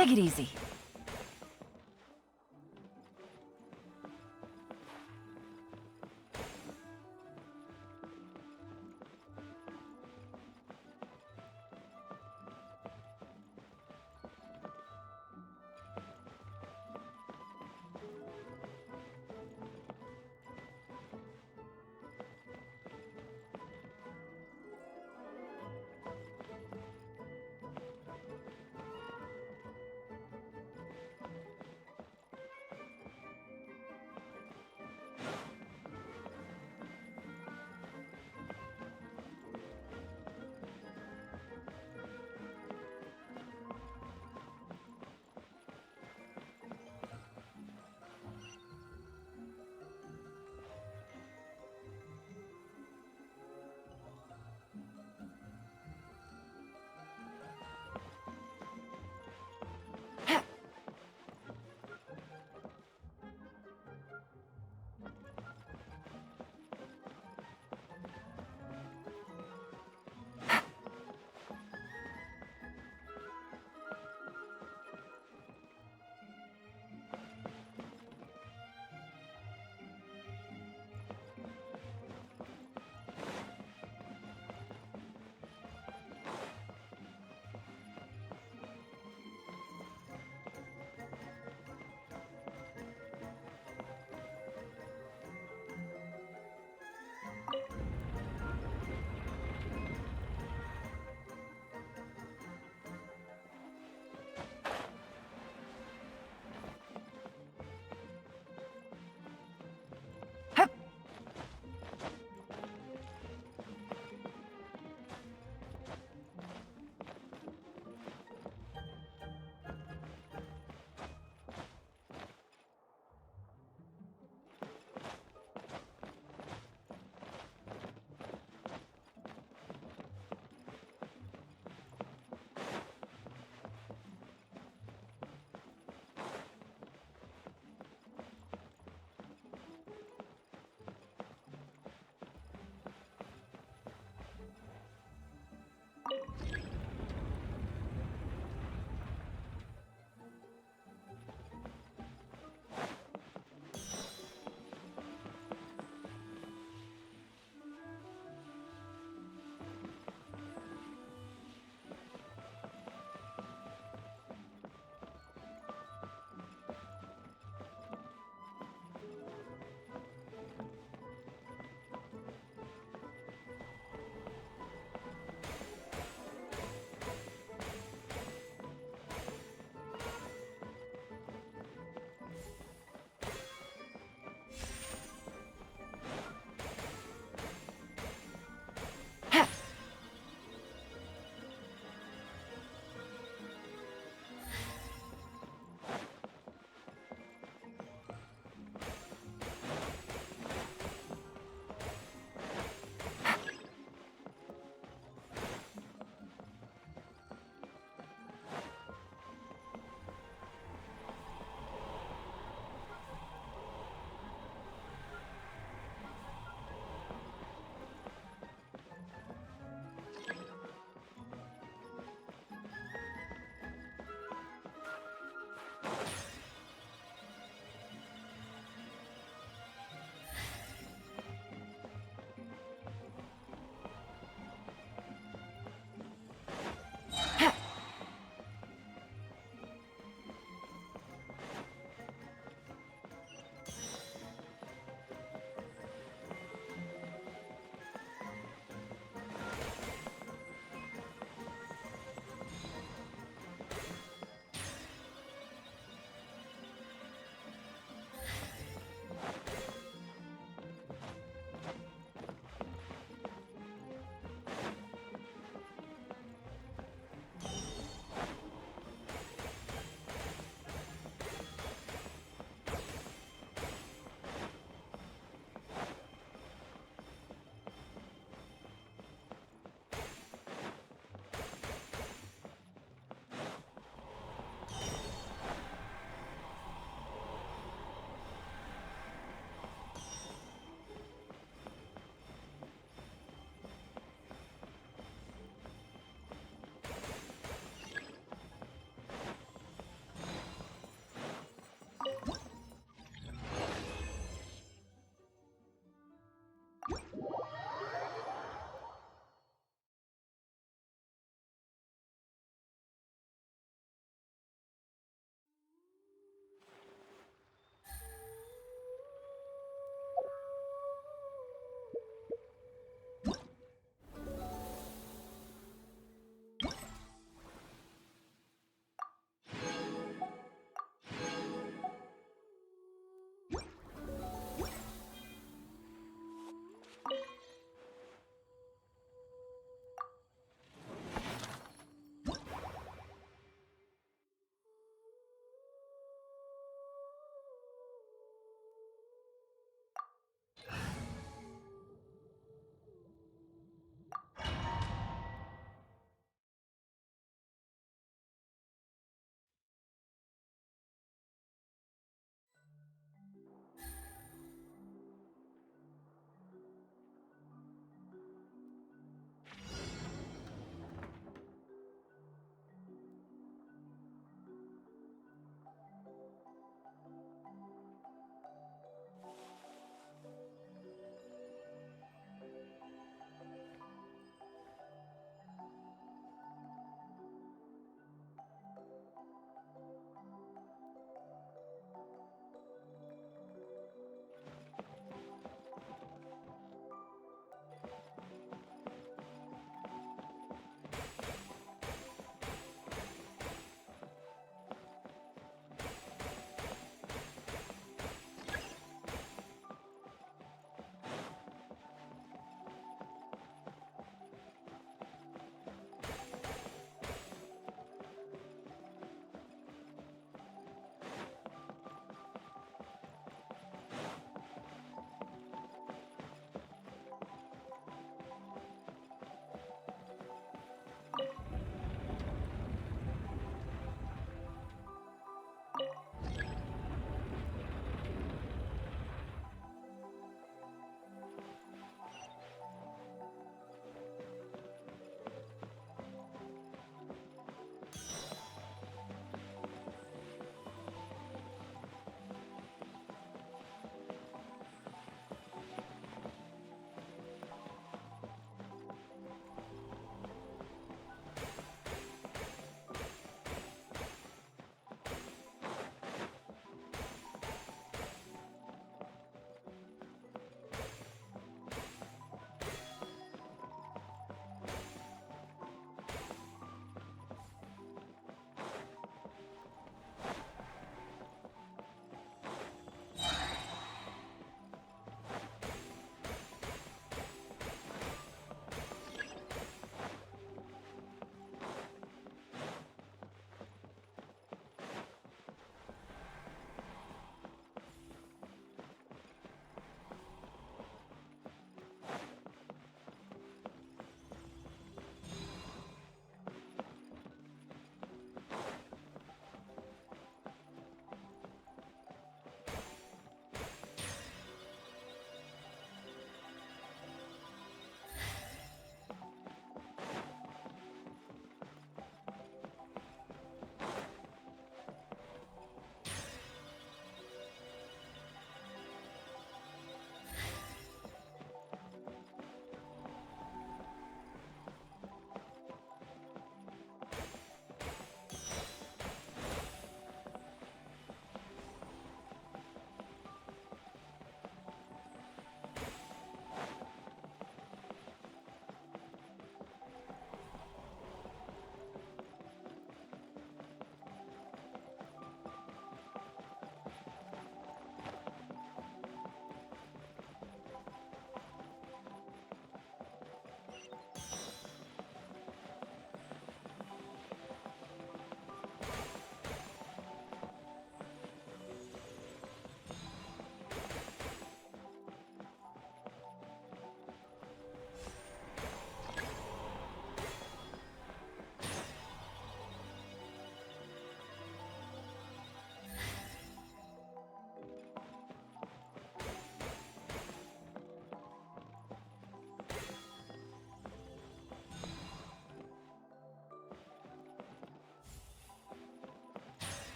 Take it easy.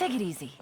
Take it easy.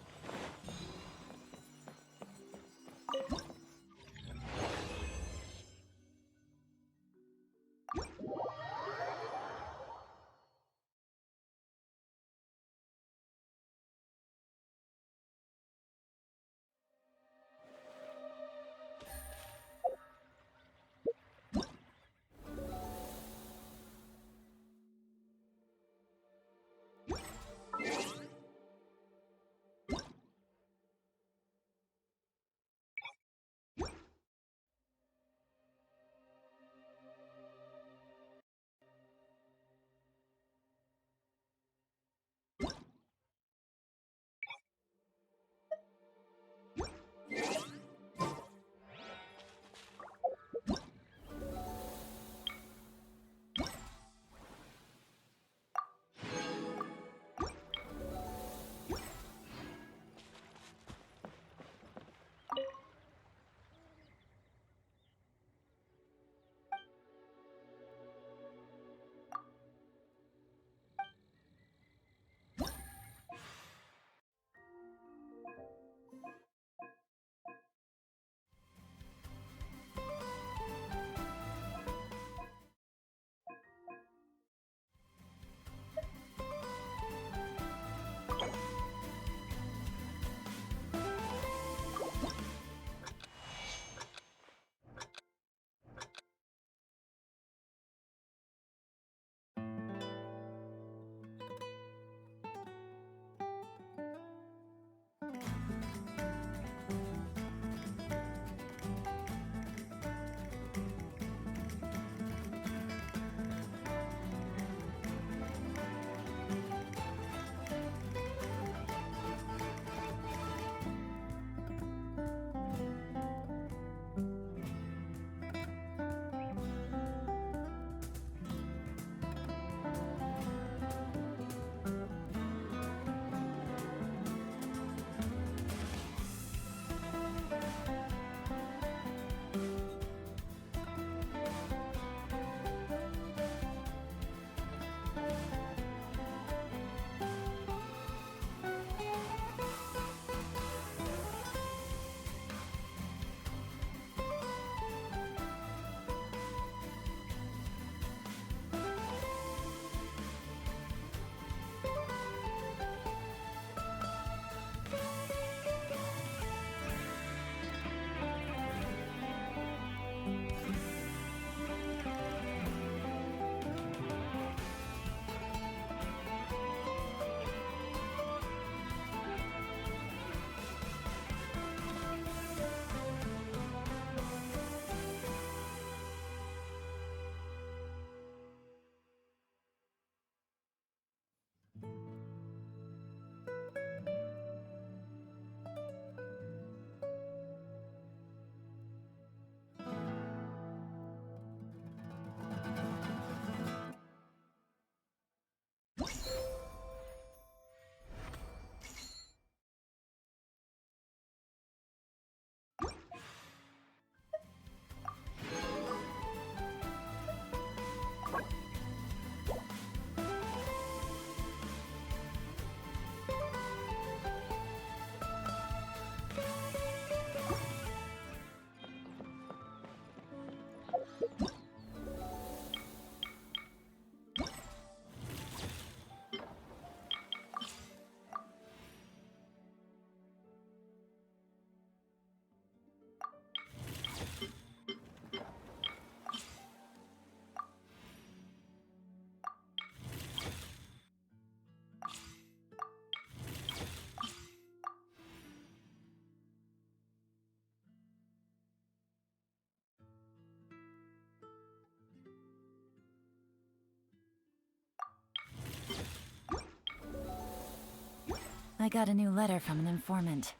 I got a new letter from an informant.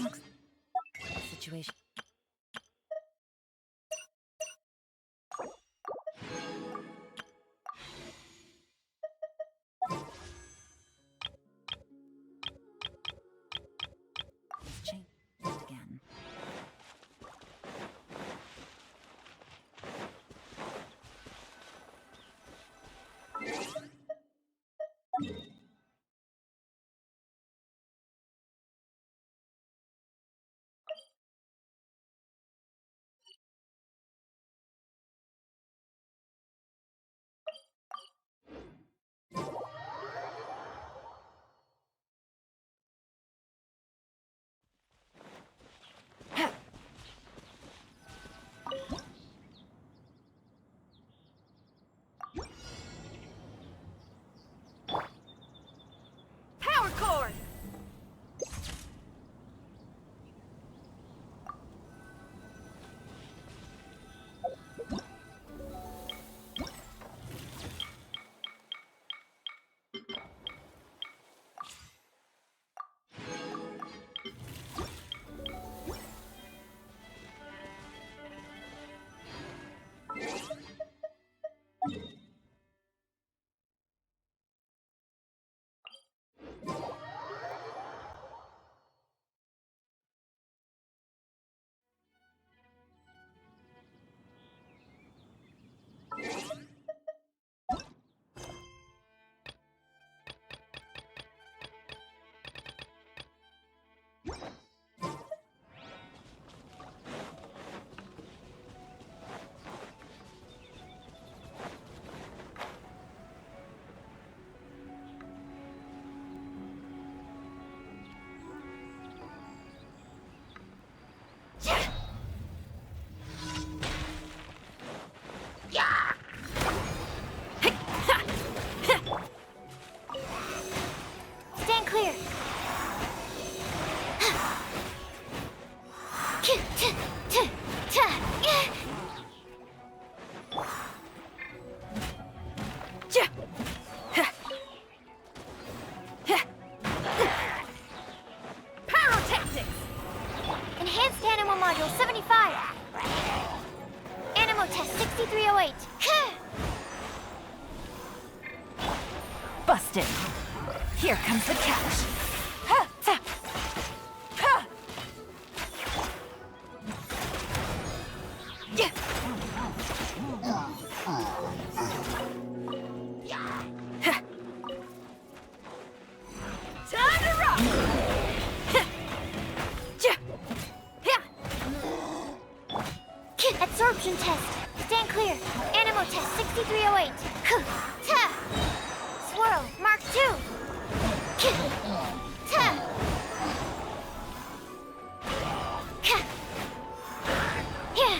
Looks situation. It's changed again. Pyrotactics! Enhanced Animo Module 75. Animo Test 6308. Busted. Here comes the catch. Ha! Ta! Ha! Yeah. Ha! Time to rock! Ha! Ja! Yeah. Absorption test. Stand clear. Animo Test 6308. Ta! Swirl, Mark 2. Ta! Ka! Yeah!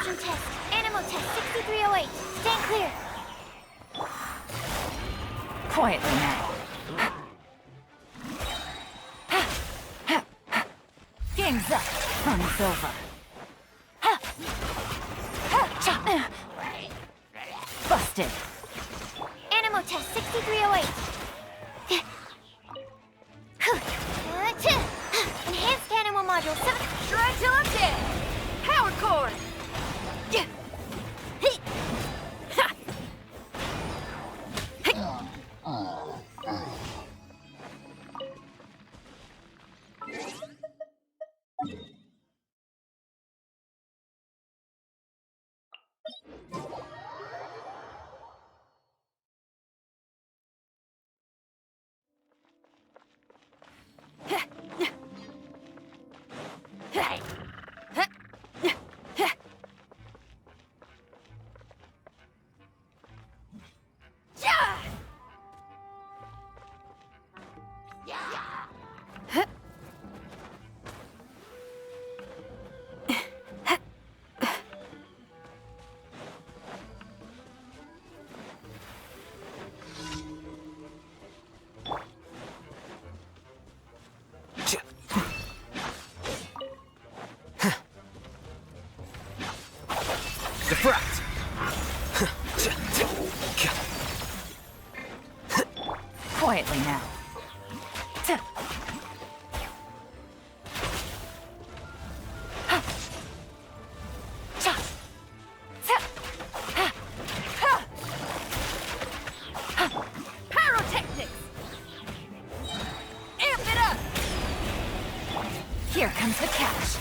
Absorption test. Animal test 6308. Stand clear. Quietly now. Game's up. Fun's over. Busted. Animal test 6308. Enhanced animal module 7. Shred till I'm dead! Power cord! Defract! Quietly now. Pyrotechnics! Amp it up! Here comes the catch.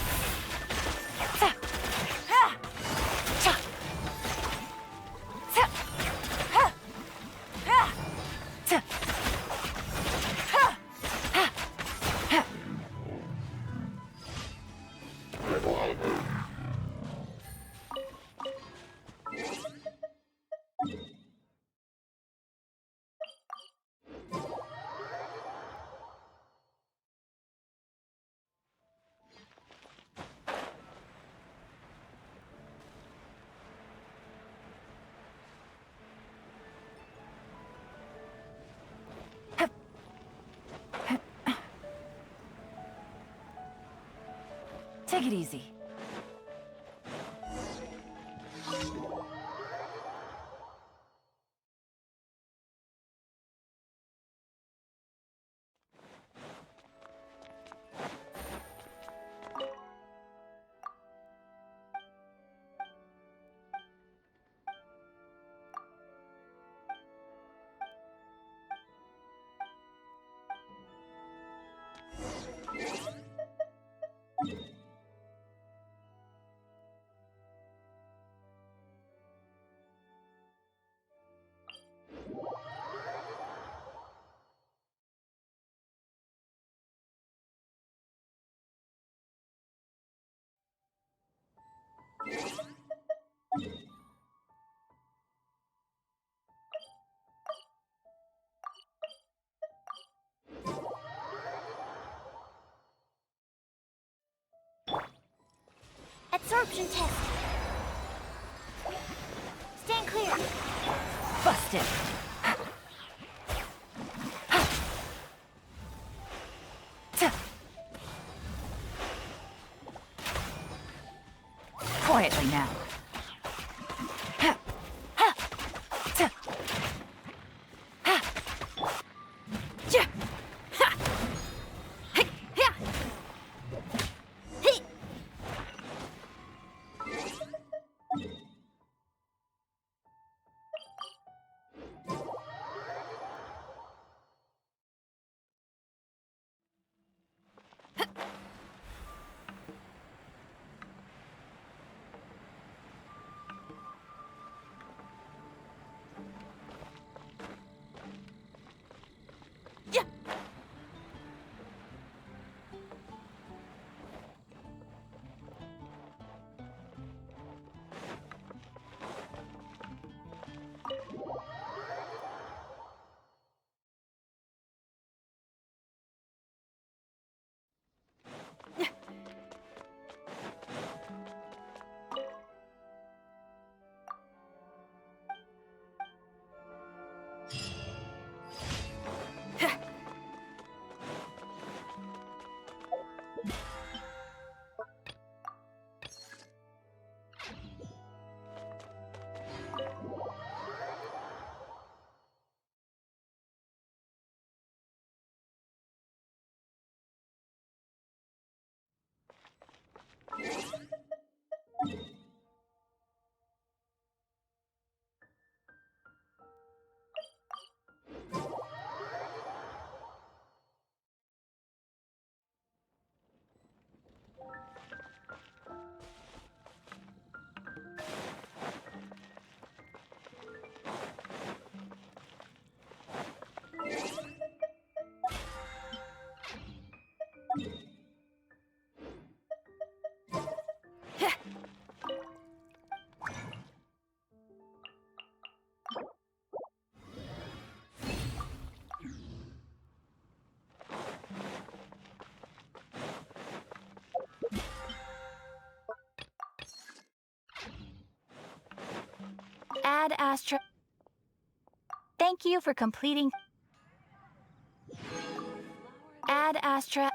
Take it easy. Absorption test. Stand clear. Busted. Quietly now. Add Astra. Thank you for completing. Add Astra.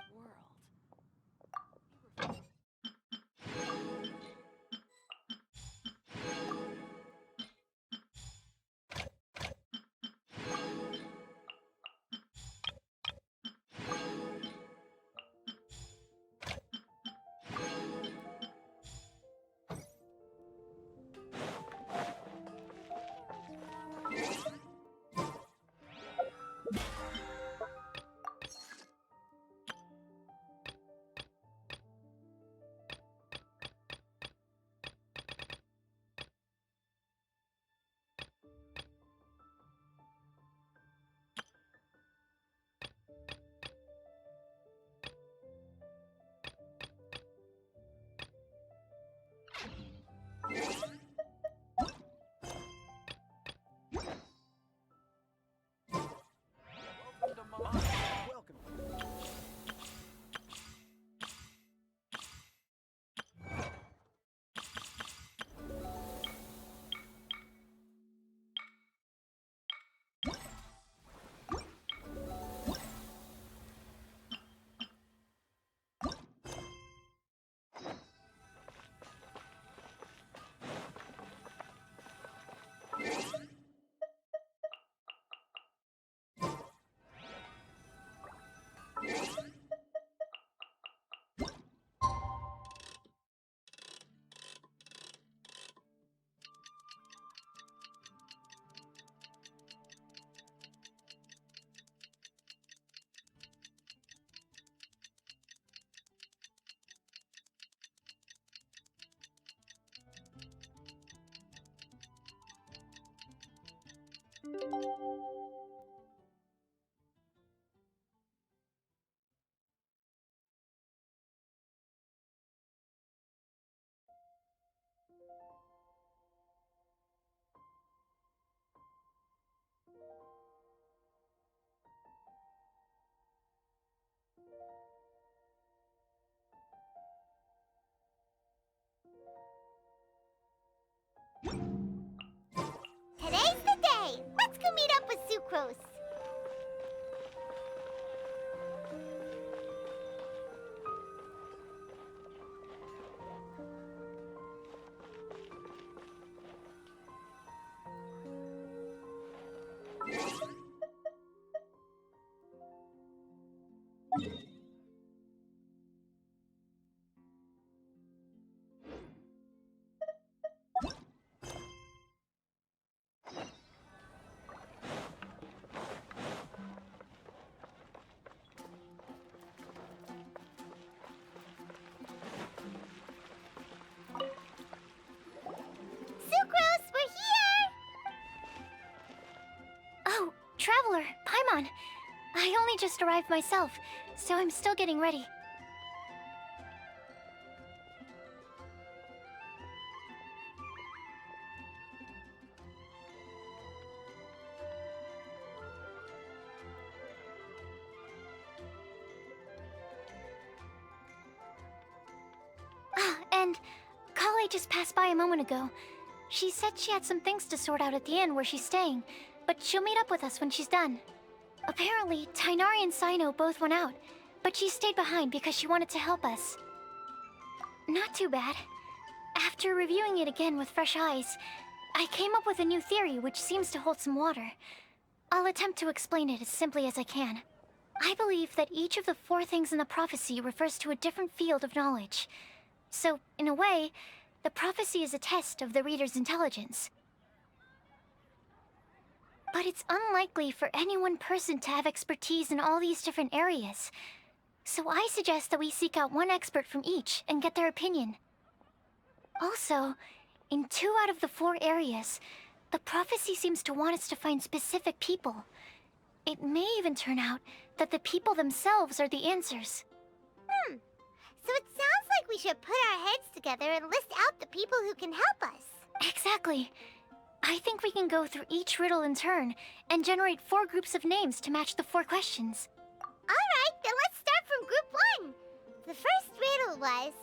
Today's the day! Let's go meet up with Sucrose! Sucrose, we're here! Oh, Traveler, Paimon. I only just arrived myself, so I'm still getting ready. And Kale just passed by a moment ago. She said she had some things to sort out at the inn where she's staying, but she'll meet up with us when she's done. Apparently, Tainari and Sino both went out, but she stayed behind because she wanted to help us. Not too bad. After reviewing it again with fresh eyes, I came up with a new theory which seems to hold some water. I'll attempt to explain it as simply as I can. I believe that each of the 4 things in the prophecy refers to a different field of knowledge. So, in a way, the prophecy is a test of the reader's intelligence. But it's unlikely for any one person to have expertise in all these different areas. So I suggest that we seek out one expert from each and get their opinion. Also, in 2 out of the 4 areas, the prophecy seems to want us to find specific people. It may even turn out that the people themselves are the answers. So it sounds like we should put our heads together and list out the people who can help us. Exactly. I think we can go through each riddle in turn and generate 4 groups of names to match the 4 questions. Alright, then let's start from group 1. The first riddle was,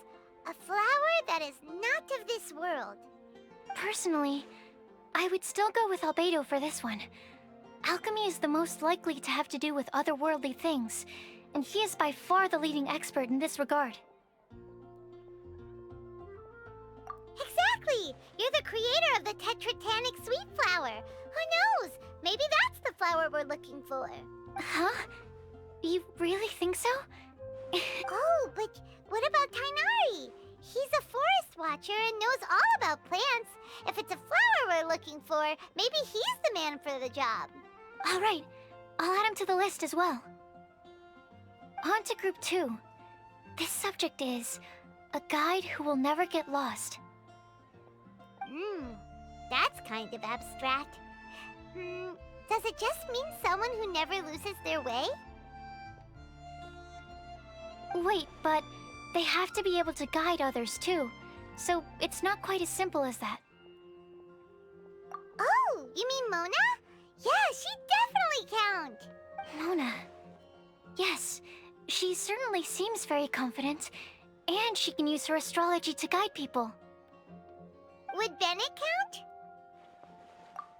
a flower that is not of this world. Personally, I would still go with Albedo for this one. Alchemy is the most likely to have to do with otherworldly things, and he is by far the leading expert in this regard. Exactly! You're the creator of the Tetratanic Sweet Flower. Who knows? Maybe that's the flower we're looking for. Huh? You really think so? Oh, but what about Tainari? He's a forest watcher and knows all about plants. If it's a flower we're looking for, maybe he's the man for the job. All right, I'll add him to the list as well. On to Group 2. This subject is a guide who will never get lost. That's kind of abstract. Does it just mean someone who never loses their way? Wait, but they have to be able to guide others too, so it's not quite as simple as that. Oh, you mean Mona? Yeah, she definitely count. Mona. Yes, she certainly seems very confident, and she can use her astrology to guide people. Would Bennett count?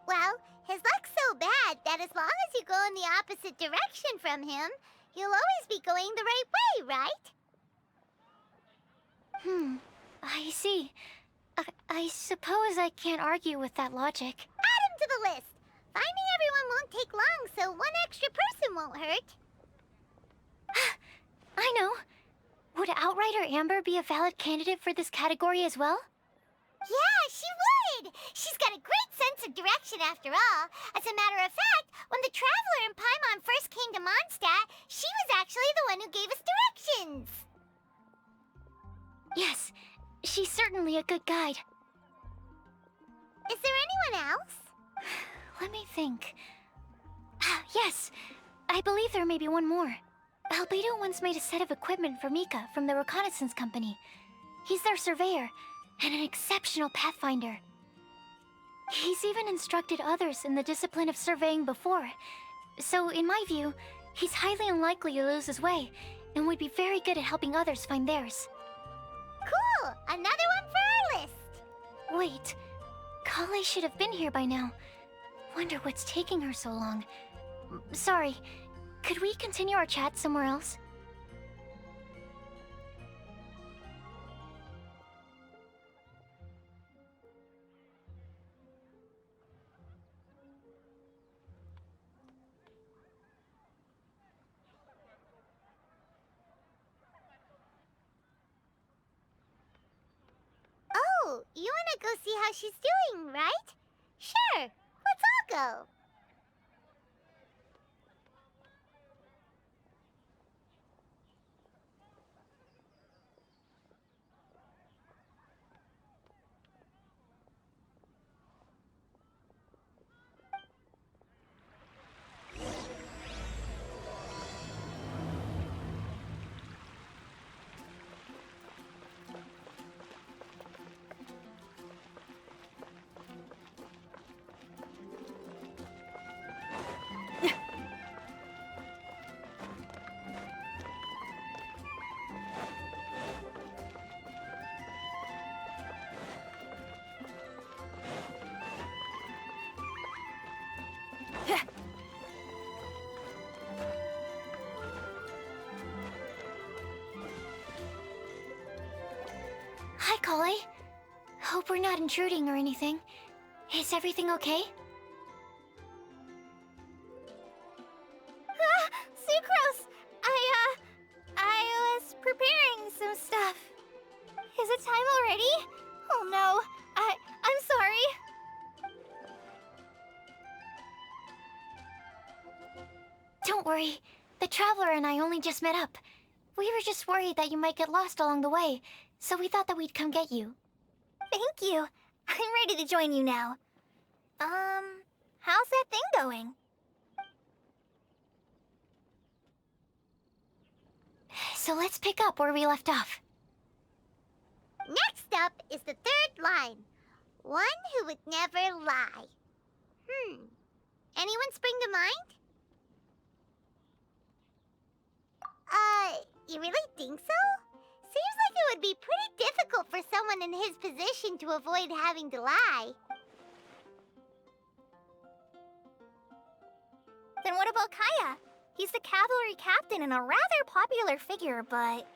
Well, his luck's so bad that as long as you go in the opposite direction from him, you'll always be going the right way, right? I see. I suppose I can't argue with that logic. Add him to the list. Finding everyone won't take long, so one extra person won't hurt. I know. Would Outrider Amber be a valid candidate for this category as well? Yeah, she would! She's got a great sense of direction after all. As a matter of fact, when the Traveler and Paimon first came to Mondstadt, she was actually the one who gave us directions. Yes, she's certainly a good guide. Is there anyone else? Let me think. Yes, I believe there may be one more. Albedo once made a set of equipment for Mika from the reconnaissance company. He's their surveyor, and an exceptional pathfinder. He's even instructed others in the discipline of surveying before. So, in my view, he's highly unlikely to lose his way, and would be very good at helping others find theirs. Cool! Another one for our list! Wait, Kale should have been here by now. Wonder what's taking her so long. Sorry, could we continue our chat somewhere else? Oh, you wanna go see how she's doing, right? Sure, let's all go. Hi, Kale. Hope we're not intruding or anything. Is everything okay? Sucrose! I was preparing some stuff. Is it time already? Oh no, I'm sorry. Don't worry. The Traveler and I only just met up. We were just worried that you might get lost along the way, so we thought that we'd come get you. Thank you. I'm ready to join you now. How's that thing going? So let's pick up where we left off. Next up is the third line. One who would never lie. Anyone spring to mind? You really think so? Seems like it would be pretty difficult for someone in his position to avoid having to lie. Then what about Kaya? He's the cavalry captain and a rather popular figure, but...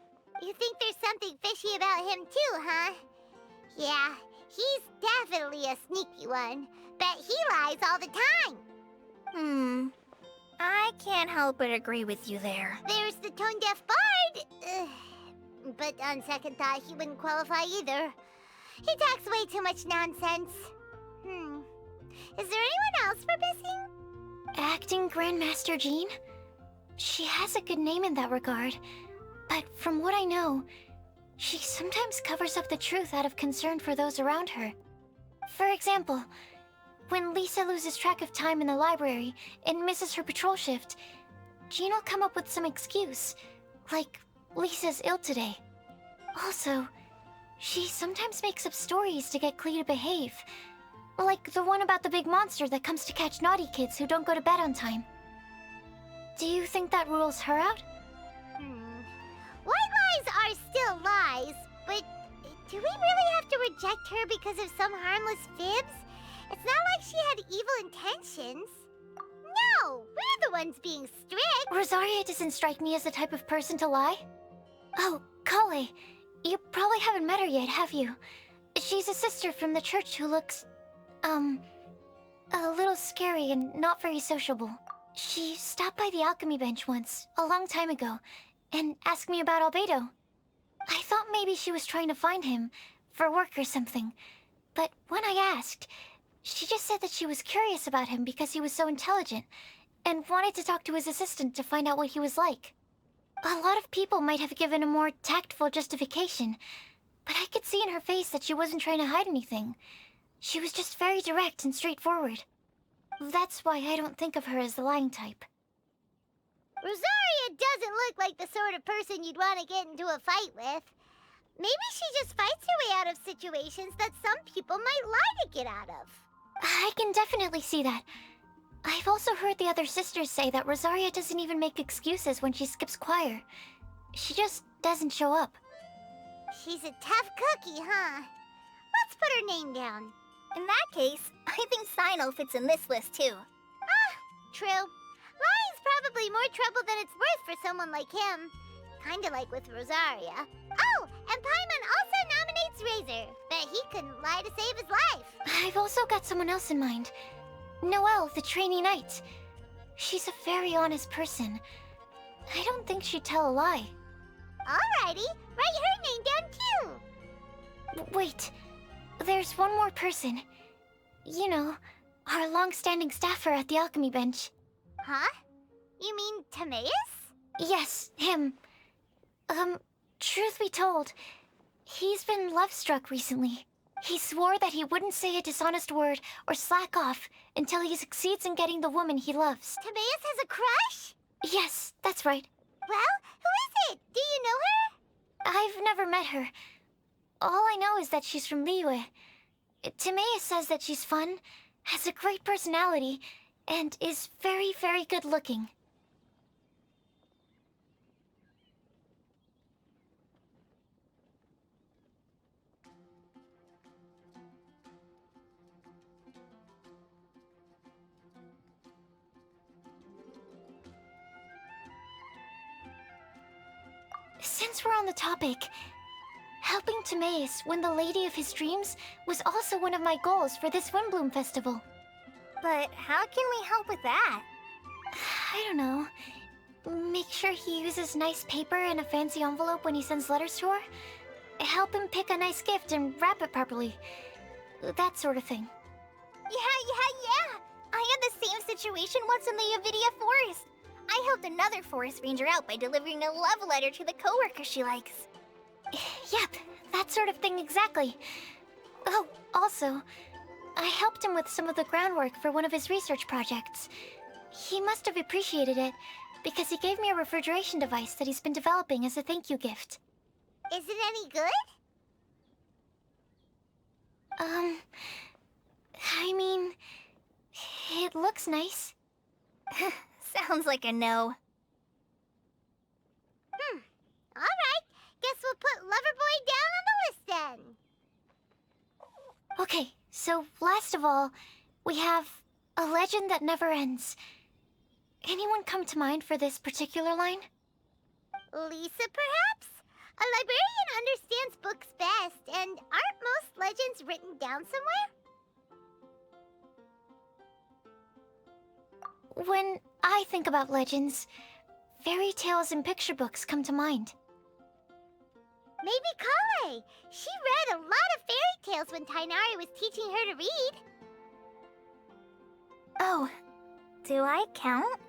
You think there's something fishy about him too, huh? Yeah, he's definitely a sneaky one. Bet he lies all the time. I can't help but agree with you there. There's the tone-deaf bard. But on second thought, he wouldn't qualify either. He talks way too much nonsense. Is there anyone else we're missing? Acting Grandmaster Jean? She has a good name in that regard. But from what I know, she sometimes covers up the truth out of concern for those around her. For example, when Lisa loses track of time in the library and misses her patrol shift, Jean will come up with some excuse, like Lisa's ill today. Also, she sometimes makes up stories to get Klee to behave, like the one about the big monster that comes to catch naughty kids who don't go to bed on time. Do you think that rules her out? White lies are still lies, but do we really have to reject her because of some harmless fibs? It's not like she had evil intentions. No, we're the ones being strict. Rosaria doesn't strike me as the type of person to lie. Oh, Kale, you probably haven't met her yet, have you? She's a sister from the church who looks, a little scary and not very sociable. She stopped by the alchemy bench once, a long time ago, and asked me about Albedo. I thought maybe she was trying to find him, for work or something. But when I asked, she just said that she was curious about him because he was so intelligent, and wanted to talk to his assistant to find out what he was like. A lot of people might have given a more tactful justification, but I could see in her face that she wasn't trying to hide anything. She was just very direct and straightforward. That's why I don't think of her as the lying type. Rosaria doesn't look like the sort of person you'd want to get into a fight with. Maybe she just fights her way out of situations that some people might lie to get out of. I can definitely see that. I've also heard the other sisters say that Rosaria doesn't even make excuses when she skips choir. She just doesn't show up. She's a tough cookie, huh? Let's put her name down. In that case, I think Sino fits in this list too. True. Lying's probably more trouble than it's worth for someone like him. Kinda like with Rosaria. Oh, and Paimon also nominates Razor. Bet he couldn't lie to save his life. I've also got someone else in mind. Noelle, the trainee knight. She's a very honest person. I don't think she'd tell a lie. Alrighty, write her name down too. Wait, there's one more person. You know, our long-standing staffer at the alchemy bench. Huh? You mean Timaeus? Yes, him. Truth be told, he's been love-struck recently. He swore that he wouldn't say a dishonest word or slack off until he succeeds in getting the woman he loves. Timaeus has a crush? Yes, that's right. Well, who is it? Do you know her? I've never met her. All I know is that she's from Liyue. Timaeus says that she's fun, has a great personality, and is very, very good looking. Since we're on the topic, helping Timaeus win the lady of his dreams was also one of my goals for this Windblume Festival. But how can we help with that? I don't know. Make sure he uses nice paper and a fancy envelope when he sends letters to her. Help him pick a nice gift and wrap it properly. That sort of thing. Yeah! I had the same situation once in the Avidia Forest. I helped another forest ranger out by delivering a love letter to the coworker she likes. Yep, that sort of thing exactly. Oh, also, I helped him with some of the groundwork for one of his research projects. He must have appreciated it, because he gave me a refrigeration device that he's been developing as a thank you gift. Is it any good? I mean, it looks nice. Sounds like a no. Alright, guess we'll put Loverboy down on the list then. Okay, so last of all, we have a legend that never ends. anyone come to mind for this particular line? Lisa, perhaps? A librarian understands books best, and aren't most legends written down somewhere? When I think about legends, fairy tales and picture books come to mind. Maybe Kale. She read a lot of fairy tales when Tainari was teaching her to read. Oh, do I count?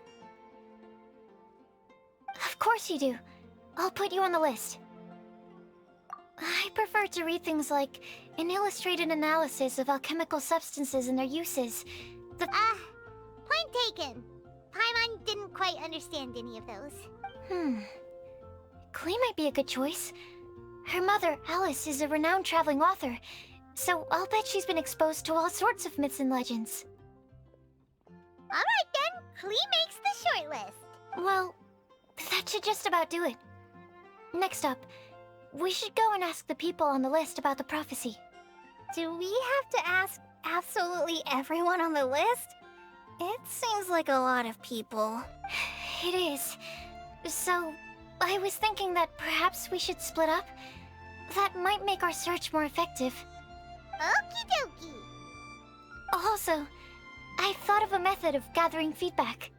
Of course you do. I'll put you on the list. I prefer to read things like an illustrated analysis of alchemical substances and their uses. Point taken. Paimon didn't quite understand any of those. Klee might be a good choice. Her mother, Alice, is a renowned traveling author, so I'll bet she's been exposed to all sorts of myths and legends. Alright then, Klee makes the short list. Well, that should just about do it. Next up, we should go and ask the people on the list about the prophecy. Do we have to ask absolutely everyone on the list? It seems like a lot of people. It is. So, I was thinking that perhaps we should split up. That might make our search more effective. Okie dokie. Also, I've thought of a method of gathering feedback.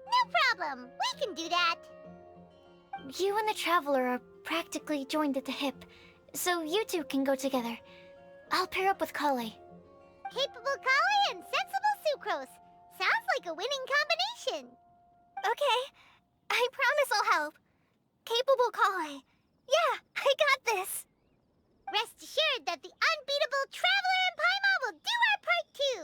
No problem. We can do that. You and the Traveler are practically joined at the hip, so you two can go together. I'll pair up with Kale. Capable Kale and sensible Sucrose. Sounds like a winning combination. Okay, I promise I'll help. Capable Kale. Yeah, I got this. Rest assured that the unbeatable Traveler and Paimon will do our part too.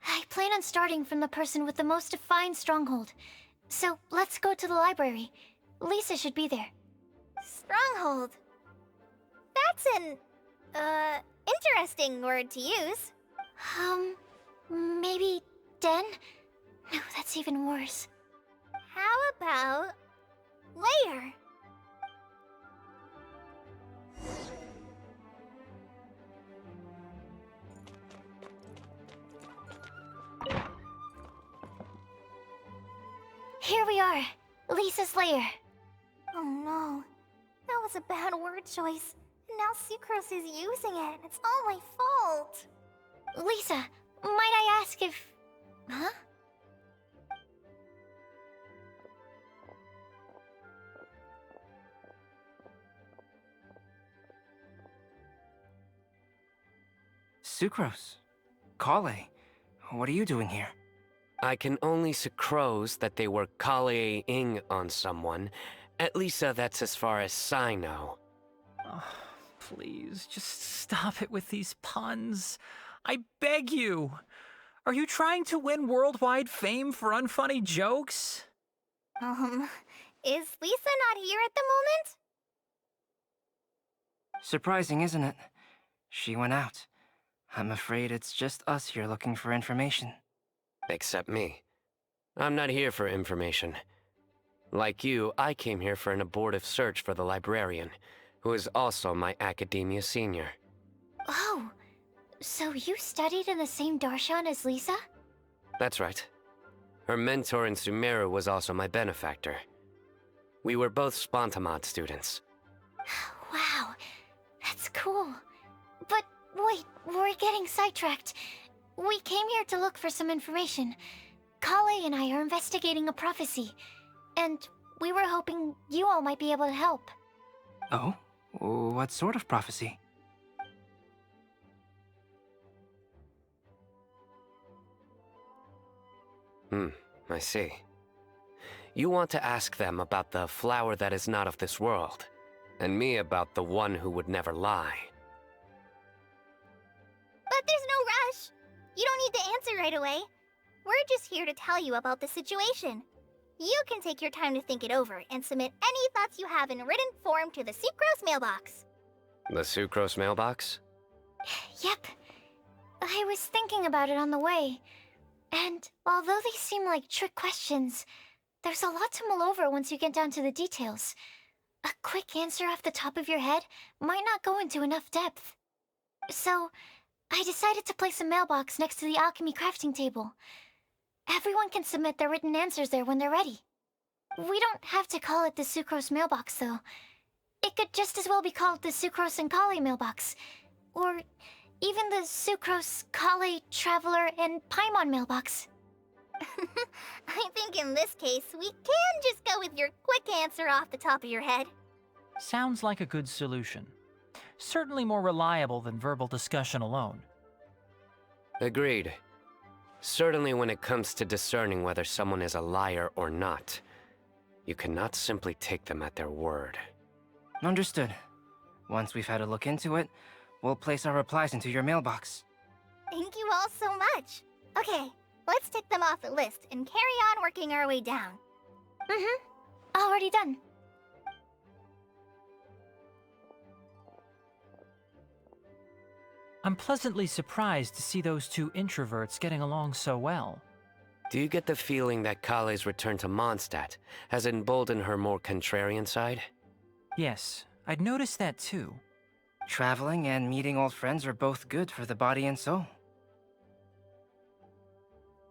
I plan on starting from the person with the most defined stronghold. So let's go to the library. Lisa should be there. Stronghold. That's an, interesting word to use. Maybe den? No, that's even worse. How about layer? Here we are, Lisa's lair. Oh no, that was a bad word choice. And now Sucrose is using it. It's all my fault. Lisa, might I ask if... Huh? Sucrose. Kale. What are you doing here? I can only sucrose that they were Kale-ing on someone. At least that's as far as I know. Oh, please, just stop it with these puns. I beg you. Are you trying to win worldwide fame for unfunny jokes? Is Lisa not here at the moment? Surprising, isn't it? She went out. I'm afraid it's just us here looking for information. Except me. I'm not here for information. Like you, I came here for an abortive search for the librarian, who is also my academia senior. Oh, so you studied in the same darshan as Lisa? That's right. Her mentor in Sumeru was also my benefactor. We were both Spontamod students. Wow, that's cool. But wait, we're getting sidetracked. We came here to look for some information. Kale and I are investigating a prophecy, and we were hoping you all might be able to help. Oh? What sort of prophecy? I see. You want to ask them about the flower that is not of this world, and me about the one who would never lie. But there's no rush. You don't need to answer right away. We're just here to tell you about the situation. You can take your time to think it over and submit any thoughts you have in written form to the Sucrose mailbox. The Sucrose mailbox? Yep. I was thinking about it on the way. And although they seem like trick questions, There's a lot to mull over once you get down to the details. A quick answer off the top of your head might not go into enough depth. So, I decided to place a mailbox next to the alchemy crafting table. Everyone can submit their written answers there when they're ready. We don't have to call it the Sucrose mailbox, though. It could just as well be called the Sucrose and Kale mailbox. Or even the Sucrose, Kale, Traveler, and Paimon mailbox. I think in this case, we can just go with your quick answer off the top of your head. Sounds like a good solution. Certainly more reliable than verbal discussion alone. Agreed. Certainly when it comes to discerning whether someone is a liar or not, you cannot simply take them at their word. Understood. Once we've had a look into it, we'll place our replies into your mailbox. Thank you all so much. Okay, let's tick them off the list and carry on working our way down. Already done. I'm pleasantly surprised to see those two introverts getting along so well. Do you get the feeling that Kale's return to Mondstadt has emboldened her more contrarian side? Yes, I'd noticed that too. Traveling and meeting old friends are both good for the body and soul.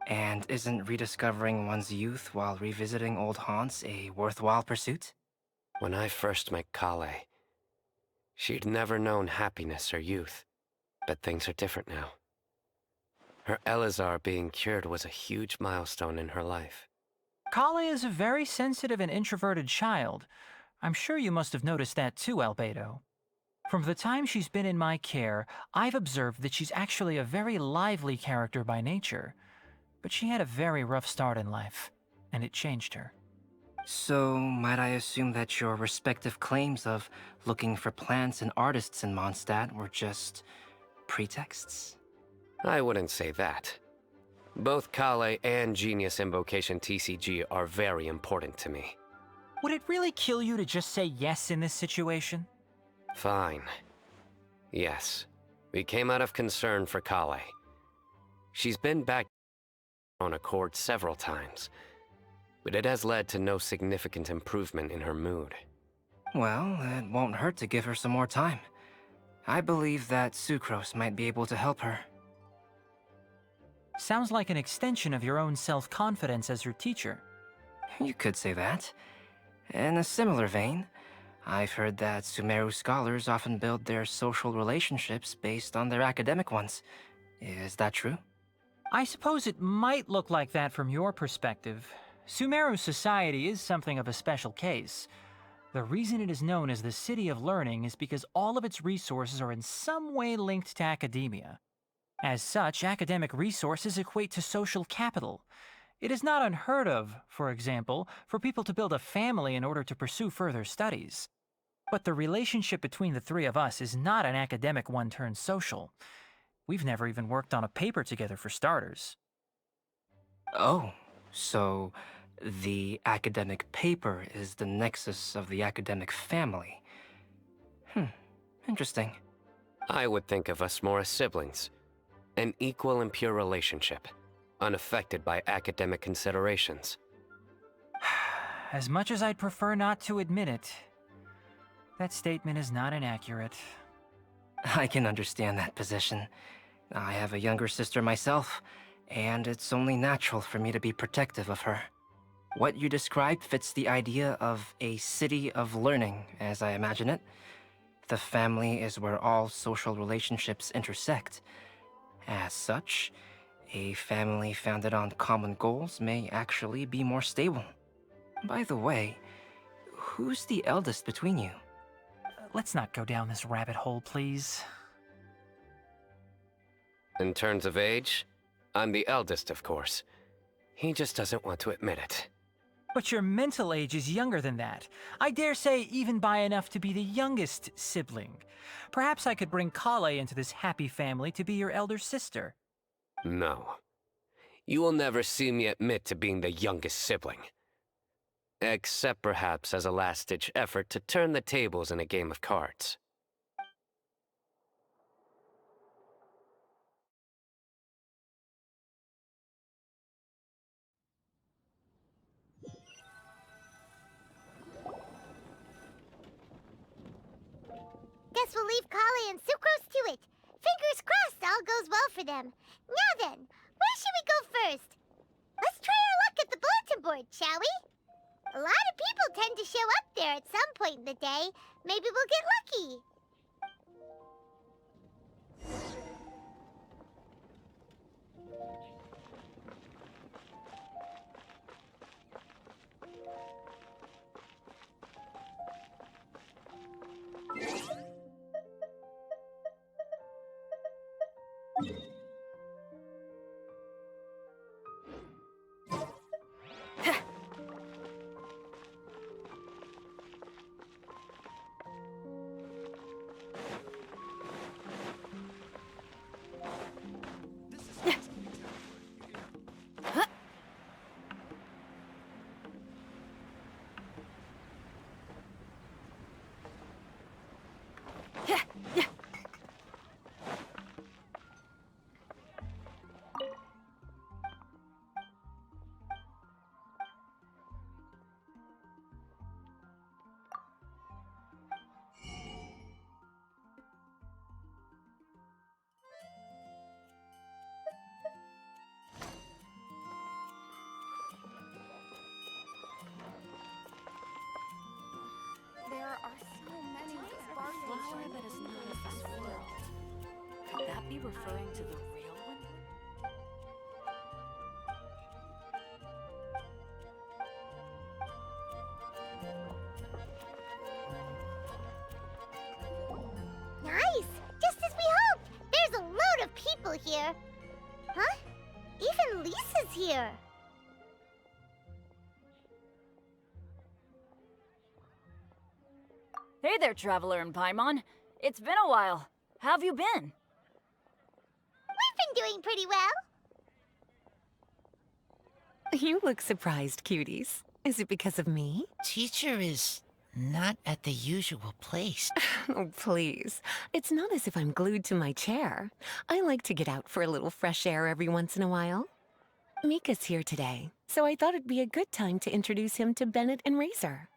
And isn't rediscovering one's youth while revisiting old haunts a worthwhile pursuit? When I first met Kale, she'd never known happiness or youth. But things are different now. Her Elazar being cured was a huge milestone in her life. Kale is a very sensitive and introverted child. I'm sure you must have noticed that too, Albedo. From the time she's been in my care, I've observed that she's actually a very lively character by nature. But she had a very rough start in life, and it changed her. So, might I assume that your respective claims of looking for plants and artists in Mondstadt were just pretexts? I wouldn't say that. Both Kale and Genius Invocation TCG are very important to me. Would it really kill you to just say yes in this situation? Fine. Yes. We came out of concern for Kale. She's been back on accord several times, but it has led to no significant improvement in her mood. Well, it won't hurt to give her some more time. I believe that Sucrose might be able to help her. Sounds like an extension of your own self-confidence as your teacher. You could say that. In a similar vein, I've heard that Sumeru scholars often build their social relationships based on their academic ones. Is that true? I suppose it might look like that from your perspective. Sumeru society is something of a special case. The reason it is known as the City of Learning is because all of its resources are in some way linked to academia. As such, academic resources equate to social capital. It is not unheard of, for example, for people to build a family in order to pursue further studies. But the relationship between the three of us is not an academic one turned social. We've never even worked on a paper together for starters. Oh, so the academic paper is the nexus of the academic family. Interesting. I would think of us more as siblings. An equal and pure relationship, unaffected by academic considerations. As much as I'd prefer not to admit it, that statement is not inaccurate. I can understand that position. I have a younger sister myself, and it's only natural for me to be protective of her. What you described fits the idea of a city of learning, as I imagine it. The family is where all social relationships intersect. As such, a family founded on common goals may actually be more stable. By the way, who's the eldest between you? Let's not go down this rabbit hole, please. In terms of age, I'm the eldest, of course. He just doesn't want to admit it. But your mental age is younger than that. I dare say even by enough to be the youngest sibling. Perhaps I could bring Kale into this happy family to be your elder sister. No. You will never see me admit to being the youngest sibling. Except perhaps as a last-ditch effort to turn the tables in a game of cards. leave Kale and Sucrose to it. Fingers crossed all goes well for them. Now then, where should we go first? Let's try our luck at the bulletin board, shall we? A lot of people tend to show up there at some point in the day. Maybe we'll get lucky. There are so many sparkling Flower that is not of this world. Could that be referring to the real one? Nice! Just as we hoped! There's a load of people here. Huh? Even Lisa's here. Hey there, Traveler in Paimon. It's been a while. How have you been? We've been doing pretty well. You look surprised, cuties. Is it because of me? Teacher is not at the usual place. Oh, please. It's not as if I'm glued to my chair. I like to get out for a little fresh air every once in a while. Mika's here today, so I thought it'd be a good time to introduce him to Bennett and Razor.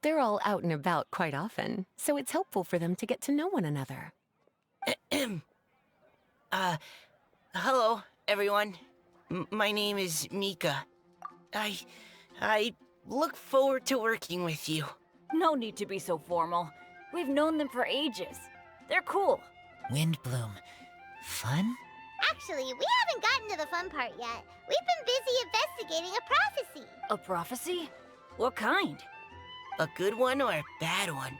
They're all out and about quite often, so it's helpful for them to get to know one another. Hello, everyone. My name is Mika. I look forward to working with you. No need to be so formal. We've known them for ages. They're cool. Windblume. Fun? Actually, we haven't gotten to the fun part yet. We've been busy investigating a prophecy. A prophecy? What kind? A good one or a bad one?